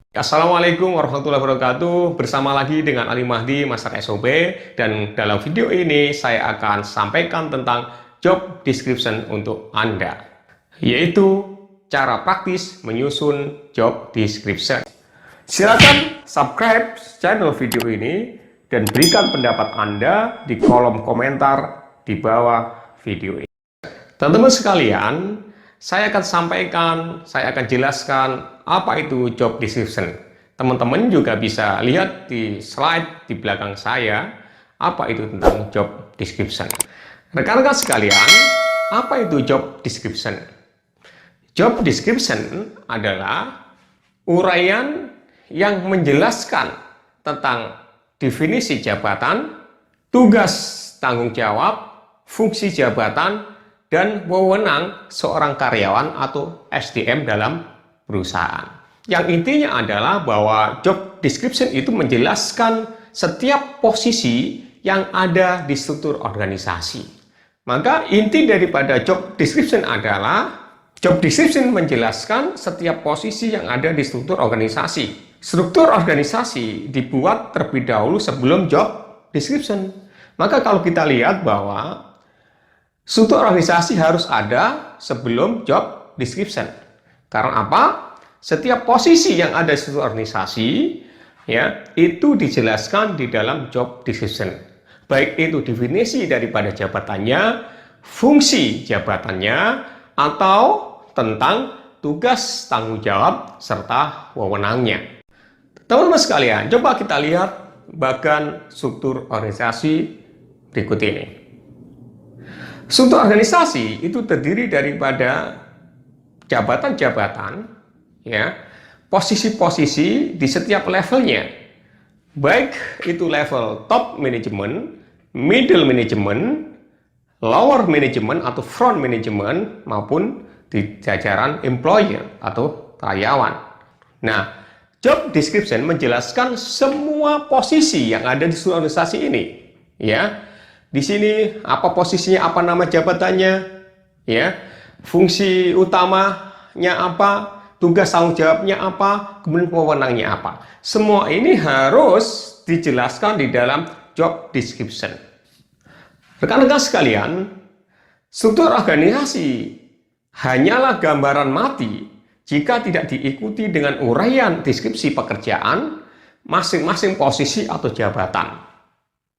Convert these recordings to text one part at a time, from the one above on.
Assalamualaikum warahmatullahi wabarakatuh. Bersama lagi dengan Ali Mahdi, Master SOP. Dan dalam video ini saya akan sampaikan tentang job description untuk Anda, yaitu cara praktis menyusun job description. Silakan subscribe channel video ini dan berikan pendapat Anda di kolom komentar di bawah video ini. Teman-teman sekalian, saya akan jelaskan apa itu job description. Teman-teman juga bisa lihat di slide di belakang saya, apa itu tentang job description. Rekan-rekan sekalian, apa itu job description? Job description adalah uraian yang menjelaskan tentang definisi jabatan, tugas tanggung jawab, fungsi jabatan, dan wewenang seorang karyawan atau SDM dalam perusahaan. Yang intinya adalah bahwa job description itu menjelaskan setiap posisi yang ada di struktur organisasi. Maka inti daripada job description adalah job description menjelaskan setiap posisi yang ada di struktur organisasi. Struktur organisasi dibuat terlebih dahulu sebelum job description. Maka kalau kita lihat bahwa struktur organisasi harus ada sebelum job description. Karena apa? Setiap posisi yang ada di struktur organisasi ya, itu dijelaskan di dalam job description. Baik itu definisi daripada jabatannya, fungsi jabatannya, atau tentang tugas tanggung jawab serta wewenangnya. Teman-teman sekalian, coba kita lihat bagian struktur organisasi berikut ini. Struktur organisasi itu terdiri daripada jabatan-jabatan, ya, posisi-posisi di setiap levelnya, baik itu level top management, middle management, lower management atau front management, maupun di jajaran employer atau karyawan. Nah, job description menjelaskan semua posisi yang ada di struktur organisasi ini, ya. Di sini apa posisinya, apa nama jabatannya, ya, fungsi utamanya apa, tugas tanggung jawabnya apa, kemudian wewenangnya apa. Semua ini harus dijelaskan di dalam job description. Rekan-rekan sekalian, struktur organisasi hanyalah gambaran mati jika tidak diikuti dengan uraian deskripsi pekerjaan masing-masing posisi atau jabatan.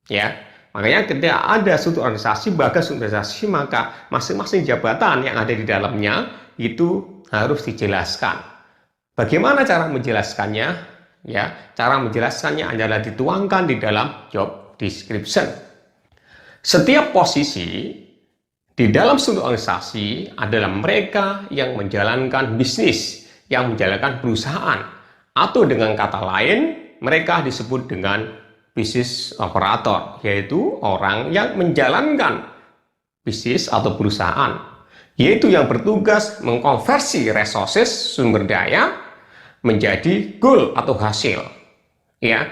Ya. Makanya ketika ada struktur organisasi, bagas organisasi, maka masing-masing jabatan yang ada di dalamnya itu harus dijelaskan. Bagaimana cara menjelaskannya? Ya, cara menjelaskannya adalah dituangkan di dalam job description. Setiap posisi di dalam struktur organisasi adalah mereka yang menjalankan bisnis, yang menjalankan perusahaan, atau dengan kata lain, mereka disebut dengan bisnis operator, yaitu orang yang menjalankan bisnis atau perusahaan, yaitu yang bertugas mengkonversi resources sumber daya menjadi goal atau hasil. Ya,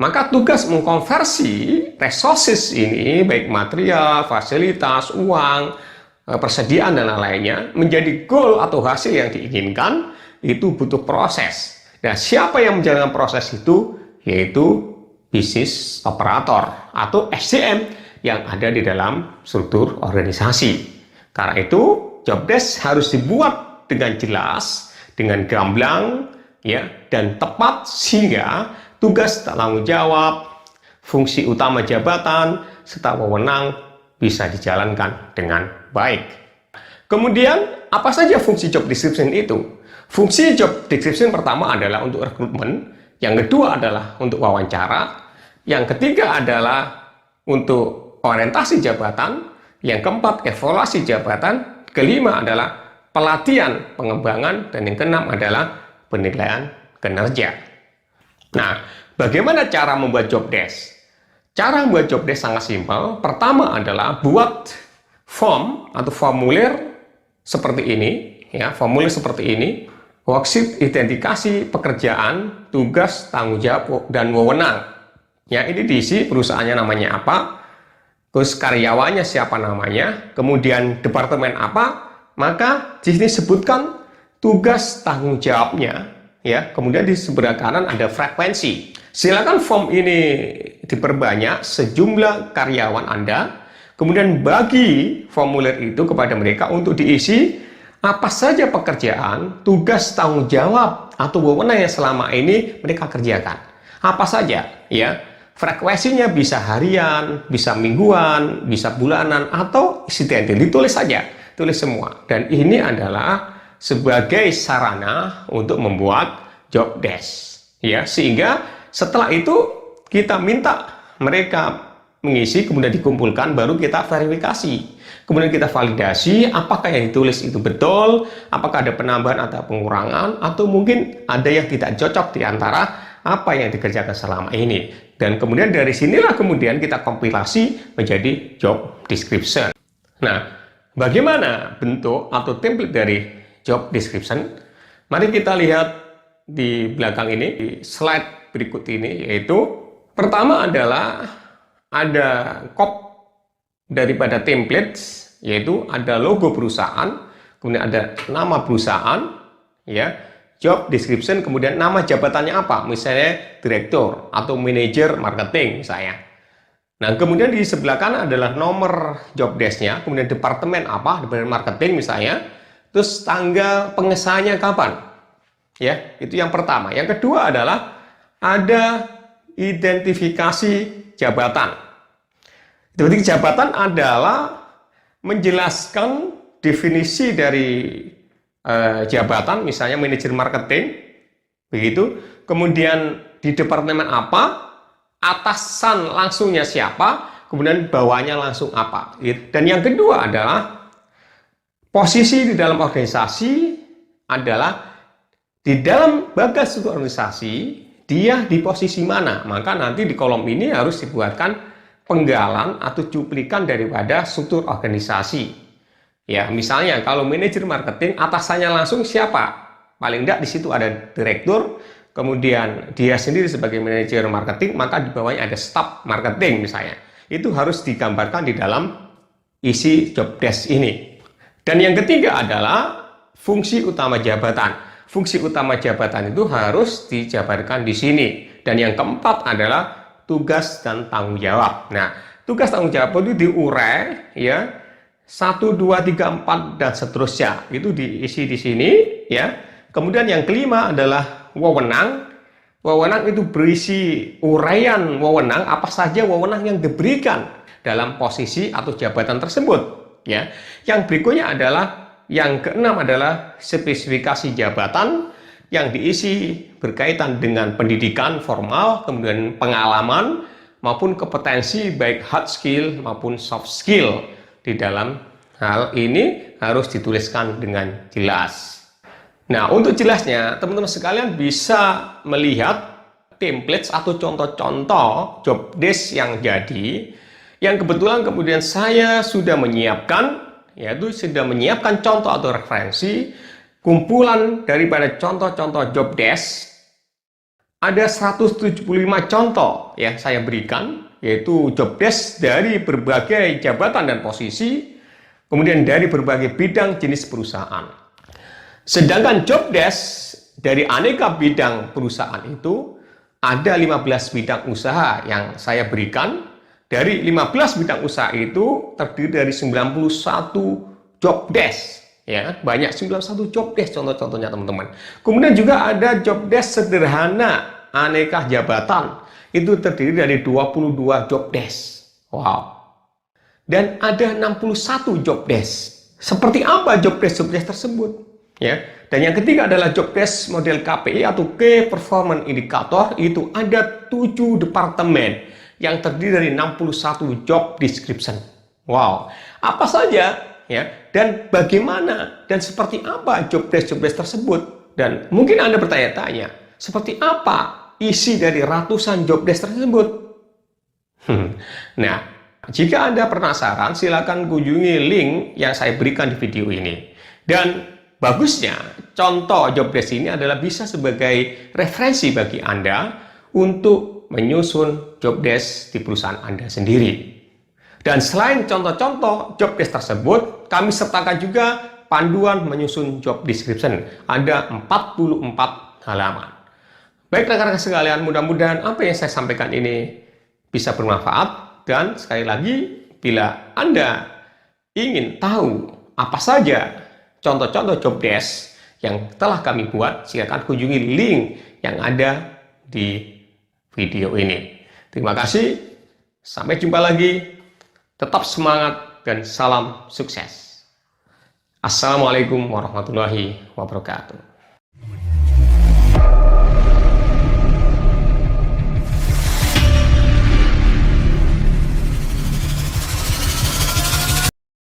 maka tugas mengkonversi resources ini, baik material, fasilitas, uang, persediaan dan lain-lainnya menjadi goal atau hasil yang diinginkan, itu butuh proses. Nah, siapa yang menjalankan proses itu? Yaitu bisnis operator atau SDM yang ada di dalam struktur organisasi. Karena itu, job desk harus dibuat dengan jelas, dengan gamblang, ya, dan tepat sehingga tugas tanggung jawab, fungsi utama jabatan, serta wewenang bisa dijalankan dengan baik. Kemudian, apa saja fungsi job description itu? Fungsi job description pertama adalah untuk rekrutmen, yang kedua adalah untuk wawancara, yang ketiga adalah untuk orientasi jabatan, yang keempat evaluasi jabatan, kelima adalah pelatihan pengembangan, dan yang keenam adalah penilaian kinerja. Nah, bagaimana cara membuat job desk? Cara membuat job desk sangat simpel. Pertama adalah buat form atau formulir seperti ini, ya, formulir seperti ini. Worksheet identifikasi pekerjaan, tugas, tanggung jawab, dan wewenang. Ya, ini diisi perusahaannya namanya apa, terus karyawannya siapa namanya, kemudian departemen apa, maka di sini sebutkan tugas tanggung jawabnya, ya. Kemudian di sebelah kanan ada frekuensi. Silakan form ini diperbanyak sejumlah karyawan Anda. Kemudian bagi formulir itu kepada mereka untuk diisi apa saja pekerjaan, tugas, tanggung jawab, atau wewenang yang selama ini mereka kerjakan. Apa saja, ya. Frekuensinya bisa harian, bisa mingguan, bisa bulanan, atau insidental. Ditulis saja, tulis semua. Dan ini adalah sebagai sarana untuk membuat job desk, ya. Sehingga setelah itu kita minta mereka mengisi, kemudian dikumpulkan, baru kita verifikasi. Kemudian kita validasi apakah yang ditulis itu betul, apakah ada penambahan atau pengurangan, atau mungkin ada yang tidak cocok di antara apa yang dikerjakan selama ini. Dan kemudian dari sinilah kemudian kita kompilasi menjadi job description. Nah, bagaimana bentuk atau template dari job description? Mari kita lihat di belakang ini, di slide berikut ini, yaitu pertama adalah ada copy daripada template, yaitu ada logo perusahaan, kemudian ada nama perusahaan, ya, job description, kemudian nama jabatannya apa, misalnya direktur atau manajer marketing misalnya. Nah, kemudian di sebelah kanan adalah nomor job desk-nya, kemudian departemen apa, departemen marketing misalnya, terus tanggal pengesahannya kapan, ya, itu yang pertama. Yang kedua adalah ada identifikasi jabatan. Jadi jabatan adalah menjelaskan definisi dari jabatan, misalnya manajer marketing, begitu. Kemudian di departemen apa, atasan langsungnya siapa, kemudian bawahnya langsung apa. Dan yang kedua adalah posisi di dalam organisasi adalah di dalam bagas suatu organisasi, dia di posisi mana. Maka nanti di kolom ini harus dibuatkan penggalan atau cuplikan daripada struktur organisasi. Ya, misalnya kalau manajer marketing atasannya langsung siapa? Paling tidak di situ ada direktur, kemudian dia sendiri sebagai manajer marketing, maka di bawahnya ada staf marketing misalnya. Itu harus digambarkan di dalam isi job desk ini. Dan yang ketiga adalah fungsi utama jabatan. Fungsi utama jabatan itu harus dijabarkan di sini. Dan yang keempat adalah tugas dan tanggung jawab. Nah, tugas tanggung jawab itu diurai, ya, 1, 2, 3, 4 dan seterusnya. Itu diisi di sini, ya. Kemudian yang kelima adalah wewenang. Wewenang itu berisi uraian wewenang, apa saja wewenang yang diberikan dalam posisi atau jabatan tersebut, ya. Yang berikutnya adalah yang keenam adalah spesifikasi jabatan yang diisi berkaitan dengan pendidikan formal, kemudian pengalaman, maupun kompetensi baik hard skill maupun soft skill. Di dalam hal ini harus dituliskan dengan jelas. Nah, untuk jelasnya, teman-teman sekalian bisa melihat template atau contoh-contoh job desk yang jadi, yang kebetulan kemudian saya sudah menyiapkan, yaitu sudah menyiapkan contoh atau referensi, kumpulan daripada contoh-contoh job desk. Ada 175 contoh yang saya berikan, yaitu job desk dari berbagai jabatan dan posisi, kemudian dari berbagai bidang jenis perusahaan. Sedangkan job desk dari aneka bidang perusahaan itu ada 15 bidang usaha yang saya berikan. Dari 15 bidang usaha itu terdiri dari 91 job desk. Ya, banyak 91 job desk contoh-contohnya teman-teman. Kemudian juga ada job desk sederhana aneka jabatan. Itu terdiri dari 22 job desk. Wow. Dan ada 61 job desk. Seperti apa job desk tersebut? Ya. Dan yang ketiga adalah job desk model KPI atau Key Performance Indicator. Itu ada 7 departemen yang terdiri dari 61 job description. Wow. Apa saja? Ya, dan bagaimana dan seperti apa job desk tersebut? Dan mungkin Anda bertanya-tanya, seperti apa isi dari ratusan job desk tersebut? Nah, jika Anda penasaran, silakan kunjungi link yang saya berikan di video ini. Dan bagusnya, contoh job desk ini adalah bisa sebagai referensi bagi Anda untuk menyusun job desk di perusahaan Anda sendiri. Dan selain contoh-contoh job desk tersebut, kami sertakan juga panduan menyusun job description. Ada 44 halaman. Baik rekan-rekan sekalian, mudah-mudahan apa yang saya sampaikan ini bisa bermanfaat. Dan sekali lagi, bila Anda ingin tahu apa saja contoh-contoh job desk yang telah kami buat, silakan kunjungi link yang ada di video ini. Terima kasih, sampai jumpa lagi, tetap semangat dan salam sukses. Assalamualaikum warahmatullahi wabarakatuh.